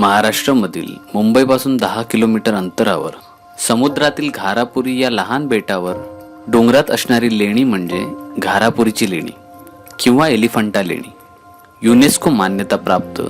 महाराष्ट्रामधील मुंबईपासून 10 किलोमीटर अंतरावर समुद्रातील घारापुरी या लहान बेटावर डोंगरात असणारी लेणी म्हणजे घारापुरीची लेणी किंवा एलिफंटा लेणी, युनेस्को मान्यता प्राप्त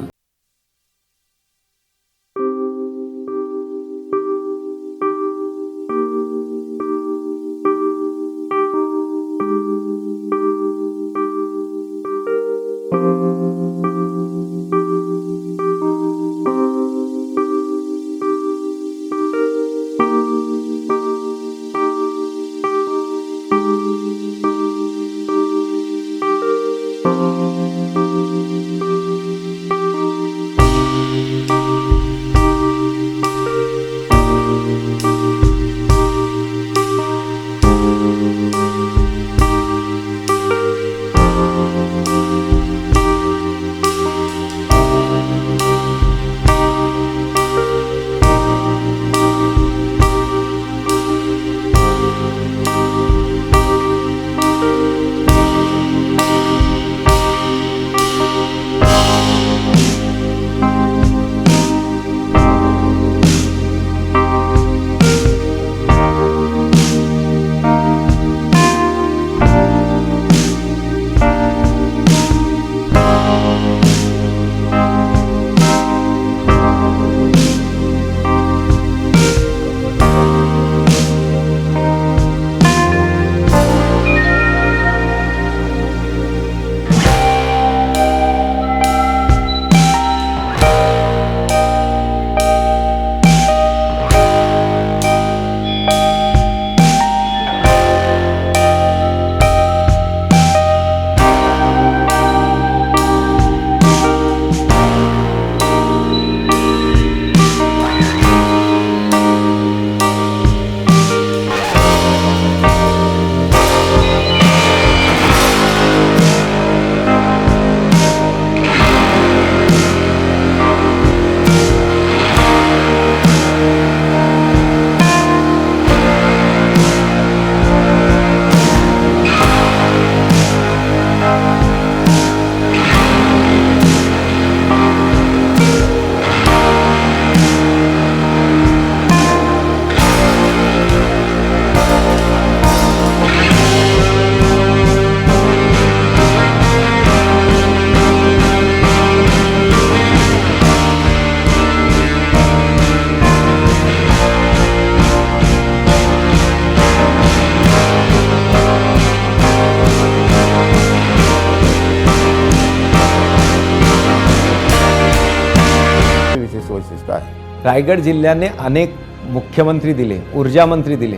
रायगड जिल्ह्याने अनेक मुख्यमंत्री दिले, ऊर्जा मंत्री दिले,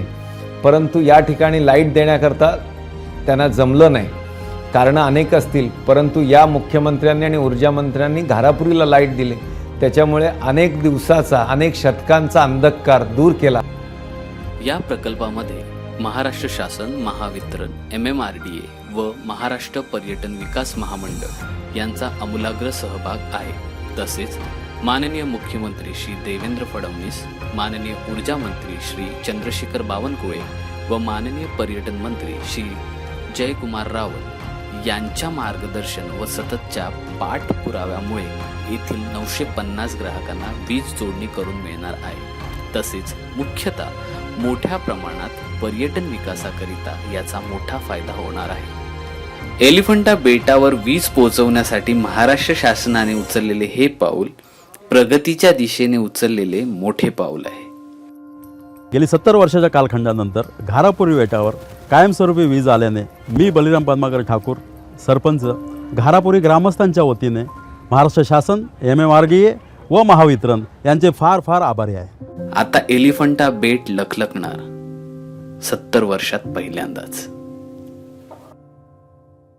परंतु या ठिकाणी लाईट देण्याकरता त्यांना जमलं नाही. कारणं अनेक असतील, परंतु या मुख्यमंत्र्यांनी आणि ऊर्जा मंत्र्यांनी घारापुरीला लाईट दिले. त्याच्यामुळे अनेक दिवसाचा, अनेक शतकांचा अंधकार दूर केला. या प्रकल्पामध्ये महाराष्ट्र शासन, महावितरण, MMRDA व महाराष्ट्र पर्यटन विकास महामंडळ यांचा आमूलाग्र सहभाग आहे. तसेच माननीय मुख्यमंत्री श्री देवेंद्र फडणवीस, माननीय ऊर्जा मंत्री श्री चंद्रशेखर बावनकुळे व माननीय पर्यटन मंत्री श्री जयकुमार रावल यांच्या मार्गदर्शन व सततच्या पाठपुराव्यामुळे येथील 950 ग्राहकांना वीज जोडणी करून मिळणार आहे. तसेच मुख्यतः मोठ्या प्रमाणात पर्यटन विकासाकरिता याचा मोठा फायदा होणार आहे. एलिफंटा बेटावर वीज पोहोचवण्यासाठी महाराष्ट्र शासनाने उचललेले हे पाऊल प्रगतीच्या दिशेने उचललेले मोठे पाऊल आहे. गेली 70 वर्षाच्या कालखंडानंतर घारापुरी बेटावर कायमस्वरूपी वीज आल्याने मी बलिराम पद्माकर ठाकूर, सरपंच, घारापुरी ग्रामस्थांच्या वतीने महाराष्ट्र शासन, MMRDA व महावितरण यांचे फार फार आभारी आहे. आता एलिफंटा बेट लखलखणार 70 वर्षात पहिल्यांदाच.